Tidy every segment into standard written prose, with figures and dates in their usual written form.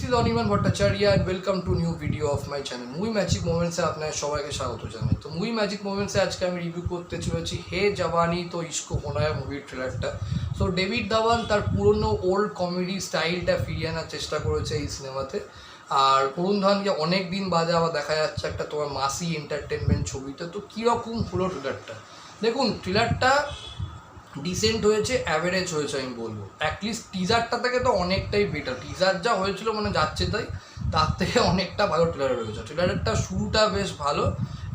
This is Anirban Bhattacharya and welcome to new video of my channel. Movie magic মোমেন্টসে আপনাদের সবাইকে স্বাগত জানাই। তো মুভি ম্যাজিক মোমেন্টসে আজকে আমি রিভিউ করতে চলেছি হে জওয়ানি তো ইশকো হোনা হ্যায় মুভির ট্রেলারটা। সো ডেভিড ধাওয়ান তার পুরনো ওল্ড কমেডি স্টাইলটা ফিরিয়ে আনার চেষ্টা করেছে এই সিনেমাতে। আর বরুণ ধাওয়ানকে অনেক দিন বাদে আবার দেখা যাচ্ছে একটা তোমার মাসি এন্টারটেনমেন্ট ছবিতে। তো কীরকম হলো ট্রেলারটা দেখুন। ট্রেলারটা ডিসেন্ট হয়েছে, অ্যাভারেজ হয়েছে আমি বলবো। অ্যাটলিস্ট টিজারটা থেকে তো অনেকটাই বেটার। টিজার যা হয়েছিল মানে যাচ্ছে তাই, তার থেকে অনেকটা ভালো ট্রেলার রয়েছে। ট্রেলারেরটা শুরুটা বেশ ভালো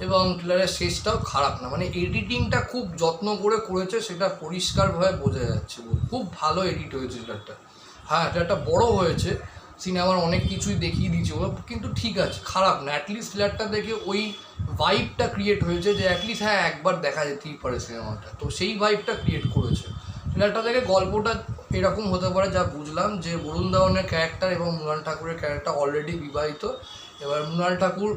এবং ট্রেলারের শেষটাও খারাপ না। মানে এডিটিংটা খুব যত্ন করে করেছে, সেটা পরিষ্কারভাবে বোঝা যাচ্ছে। খুব ভালো এডিট হয়েছে ট্রেলারটা। হ্যাঁ, ট্রেলারটা বড় হয়েছে, সিনেমার অনেক কিছুই দেখিয়ে দিয়েছে ও, কিন্তু ঠিক আছে, খারাপ না। অ্যাটলিস্ট ট্রেলারটা দেখে ওই ভাইবটা ক্রিয়েট হয়েছে যে অ্যাটলিস্ট হ্যাঁ একবার দেখা যেতেই পারে সিনেমাটা। তো সেই ভাইবটা ক্রিয়েট করেছে ট্রেলারটা দেখে। গল্পটা এরকম হতে পারে যা বুঝলাম, যে বরুণ ধাওয়ানের ক্যারেক্টার এবং মৃণাল ঠাকুরের ক্যারেক্টার অলরেডি বিবাহিত। এবার মৃণাল ঠাকুর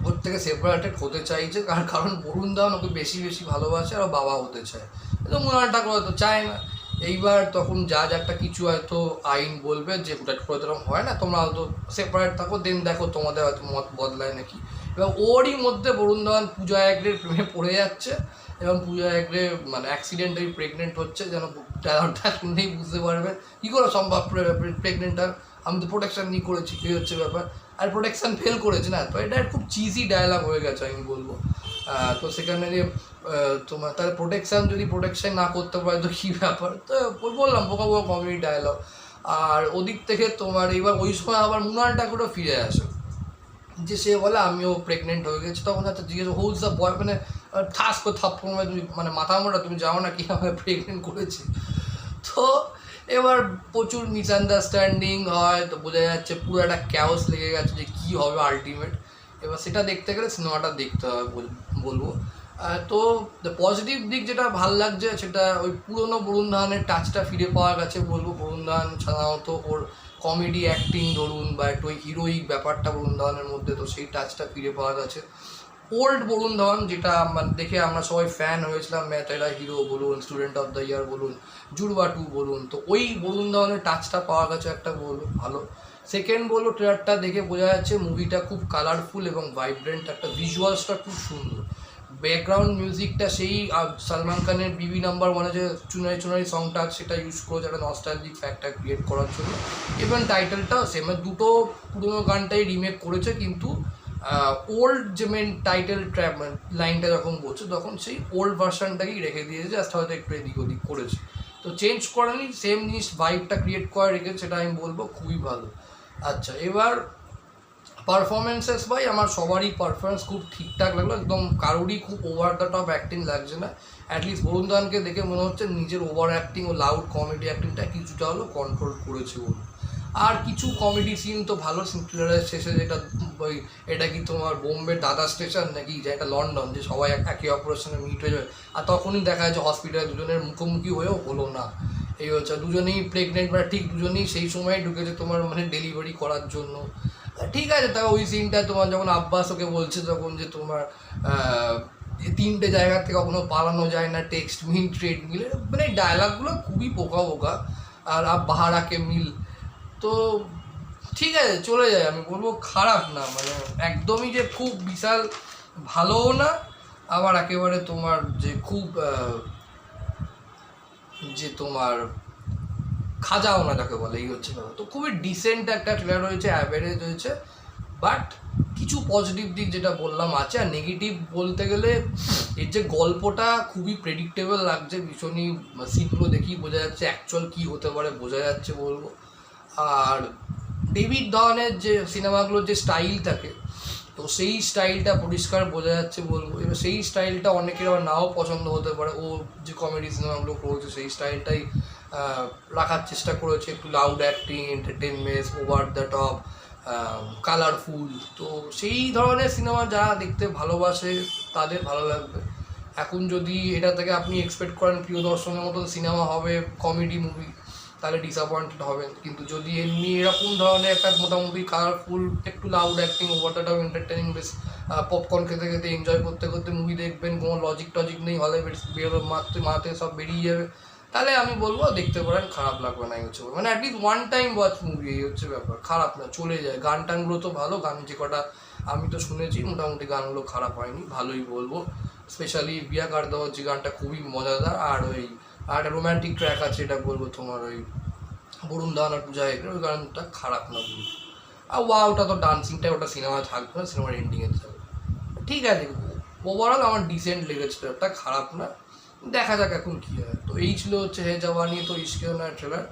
ওর থেকে সেপারেটেড হতে চাইছে, কারণ বরুণ ধাওয়ান ওকে বেশি বেশি ভালোবাসে আর বাবা হতে চায়, কিন্তু মৃণাল ঠাকুর হয়তো চায় না। এইবার তখন জাজ একটা কিছু হয়তো আইন বলবে যে হুটাট করে এরকম হয় না, তোমরা হয়তো সেপারেট থাকো, দেন দেখো তোমাদের হয়তো মত বদলায় নাকি। এবং ওরই মধ্যে বরুণ ধাওয়ান পূজা হেগড়ের প্রেমে পড়ে যাচ্ছে এবং পূজা হেগড়ে মানে অ্যাক্সিডেন্টালি প্রেগনেন্ট হচ্ছে। যেন ট্রেলারটা শুনলেই বুঝতে পারবেন কী করে সম্ভব প্রেগনেন্ট আর আমি তো প্রোটেকশান নিয়ে করেছি, কী হচ্ছে ব্যাপার। আর প্রোটেকশান ফেল করেছে না, তো এটা খুব চিজি ডায়লগ হয়ে গেছে আমি বলবো। তো সেখানে যে তোমার তাহলে প্রোটেকশান যদি প্রোটেকশান না করতে পারে তো কী ব্যাপার। তো বললাম বোকা বোকা কমেডি ডায়লগ। আর ওদিক থেকে তোমার এইবার ওই সময় আবার মৃণাল ঠাকুরও ফিরে আসে, যে সে বলে আমিও প্রেগনেন্ট হয়ে গেছি। তখন হয়তো জিজ্ঞেস হোলস দ্য বয়, মানে ঠাস করে থাপ্পড় মারে, তুমি মানে মাথা মোটা, তুমি যাও না কি আমায় প্রেগনেন্ট করেছি। তো এবার প্রচুর মিসআন্ডারস্ট্যান্ডিং হয়, তো বোঝা যাচ্ছে পুরো একটা ক্যাওস লেগে গেছে যে কী হবে আলটিমেট। এবার সেটা দেখতে গেলে সিনেমাটা দেখতে হবে বলবো। তো পজিটিভ দিক যেটা ভাল লাগছে সেটা ওই পুরনো বরুণ ধাওয়ানের টাচটা ফিরে পাওয়া গেছে বলবো। বরুণ ধাওয়ান সাধারণত ওর কমেডি অ্যাক্টিং ধরুন বা একটু ওই হিরোইক ব্যাপারটা বরুণ ধাওয়ানের মধ্যে, তো সেই টাচটা ফিরে পাওয়া গেছে। ওল্ড বরুণ ধাওয়ান যেটা দেখে আমরা সবাই ফ্যান হয়েছিলাম, ম্যাটেরা হিরো বলুন, স্টুডেন্ট অফ দ্য ইয়ার বলুন, জুড়বা 2 বলুন, তো ওই বরুণ ধাওয়ানের টাচটা পাওয়া গেছে একটা বলবো ভালো। সেকেন্ড বলবো, ট্রেলারটা দেখে বোঝা যাচ্ছে মুভিটা খুব কালারফুল এবং ভাইব্রেন্ট, একটা ভিজুয়ালসটা খুব সুন্দর। ব্যাকগ্রাউন্ড মিউজিকটা সেই সালমান খানের বিবি নাম্বার 1 যে চুনারি চুনারি সংটা সেটা ইউজ করেছে একটা নস্টালজিক ফ্যাক্টর ক্রিয়েট করার জন্য। এবং টাইটেলটাও সেম, দুটো পুরোনো গানটাই রিমেক করেছে, কিন্তু ওল্ড যে মেন টাইটেল ট্র্যাপ লাইনটা যখন বলছে তখন সেই ওল্ড ভার্সানটাকেই রেখে দিয়েছে, জাস্ট হয়তো একটু এদিক ওদিক করেছে। তো চেঞ্জ করেনি, সেম জিনিস ভাইবটা ক্রিয়েট করে রেখেছে, সেটা আমি বলবো খুবই ভালো। আচ্ছা, এবার পারফরমেন্সেস ভাই আমার সবারই পারফরমেন্স খুব ঠিকঠাক লাগলো, একদম কারোরই খুব ওভার দ্য টপ অ্যাক্টিং লাগছে না। অ্যাটলিস্ট বরুণ ধাওয়ানকে দেখে মনে হচ্ছে নিজের ওভার অ্যাক্টিং ও লাউড কমেডি অ্যাক্টিংটা কিছুটা হলেও কন্ট্রোল করেছে বলুন। আর কিছু কমেডি সিন তো ভালো, ট্রেলারের শেষে যেটা ওই এটা কি তোমার বোম্বের দাদা স্টেশন নাকি যে এটা লন্ডন, যে সবাই একে অপরের সঙ্গে মিট হয়ে যাবে, আর তখনই দেখা যায় যে হসপিটালে দুজনের মুখোমুখি হয়েও হলো না। এই হচ্ছে দুজনেই প্রেগনেন্ট, মানে ঠিক দুজনেই সেই সময় ঢুকেছে তোমার মানে ডেলিভারি করার জন্য। ঠিক আছে, তা ওই সিনটা তোমার যখন আব্বাস ওকে বলছে তখন যে তোমার 3টে জায়গা থেকে কখনো পালানো যায় না, টেক্সট মিল ট্রেড মিলে, মানে ডায়লগগুলো খুবই বোকা বোকা। আর আব বাহারাকে মিল, তো ঠিক আছে চলে যায়, আমি বলবো খারাপ না, মানে একদমই যে খুব বিশাল ভালোও না, আবার একেবারে তোমার যে খুব যে তোমার খাজাও না যাকে বলে, এই হচ্ছে ব্যাপার। তো খুবই ডিসেন্ট একটা ট্রেলার হয়েছে, অ্যাভারেজ হয়েছে, বাট কিছু পজিটিভ দিক যেটা বললাম আছে। আর নেগেটিভ বলতে গেলে এর যে গল্পটা খুবই প্রেডিক্টেবল লাগছে, ভীষণই সিনগুলো দেখেই বোঝা যাচ্ছে অ্যাকচুয়াল কী হতে পারে বোঝা যাচ্ছে বলবো। আর ডেভিড ধাওয়ানের যে সিনেমাগুলোর যে স্টাইল থাকে, তো সেই স্টাইলটা পরিষ্কার বোঝা যাচ্ছে বলবো। এবার সেই স্টাইলটা অনেকের আবার নাও পছন্দ হতে পারে, ও যে কমেডি সিনেমাগুলো করেছে সেই স্টাইলটাই রাখার চেষ্টা করেছে, একটু loud acting, entertainment, over the top, colourful. তো সেই ধরনের সিনেমা যারা দেখতে ভালোবাসে তাদের ভালো লাগবে। এখন যদি এটা থেকে আপনি এক্সপেক্ট করেন প্রিয় দর্শনের মতন সিনেমা হবে কমেডি মুভি, তাহলে ডিসঅ্যাপয়েন্টেড হবেন। কিন্তু যদি এমনি এরকম ধরনের একটা মোটামুটি কালারফুল, একটু loud acting, over the top entertaining, বেশ পপকর্ন খেতে খেতে এনজয় করতে করতে মুভি দেখবেন, কোনো লজিক টজিক নেই, হলে বেরো মারতে মারতে সব বেরিয়ে যাবে, তাহলে আমি বলবো দেখতে পারেন, খারাপ লাগবে না, এই হচ্ছে মানে at least one time watch movie, এই হচ্ছে ব্যাপার, খারাপ না, চলে যায়। গান টানগুলো তো ভালো, গান যে কটা আমি তো শুনেছি মোটামুটি গানগুলো খারাপ হয়নি, ভালোই বলবো। স্পেশালি বিয়া কার দেওয়ার যে গানটা খুবই মজাদার, আর ওই আর একটা রোম্যান্টিক ট্র্যাক আছে, এটা বলবো তোমার ওই বরুণ ধাওয়ান আর পূজা হেগড়ে, ওই গানটা খারাপ না বলবো। আর ওটা তো ডান্সিংটা ওটা সিনেমায় থাকবে না, সিনেমার এন্ডিংয়ে থাকবে, ঠিক আছে। ওভারঅল আমার ডিসেন্ট লেগেছিল, একটা খারাপ না, দেখা যাক এখন কী হয়। তো এই ছিল হচ্ছে হে জাওয়ানি তো ইশকে নয় ট্রেলার।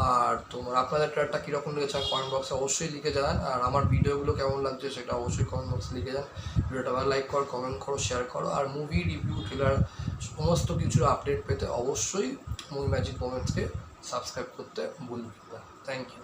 আর তোমার আপনাদের ট্রেলারটা কীরকম লেগেছে কমেন্ট বক্সে অবশ্যই লিখে জানান, আর আমার ভিডিওগুলো কেমন লাগছে সেটা অবশ্যই কমেন্ট বক্সে লিখে যান। ভিডিওটা ভালো লাইক করো, কমেন্ট করো, শেয়ার করো, আর মুভি রিভিউ ট্রেলার সমস্ত কিছুর আপডেট পেতে অবশ্যই মুভি ম্যাজিক মোমেন্টসকে সাবস্ক্রাইব করতে ভুলবেন না। Thank you.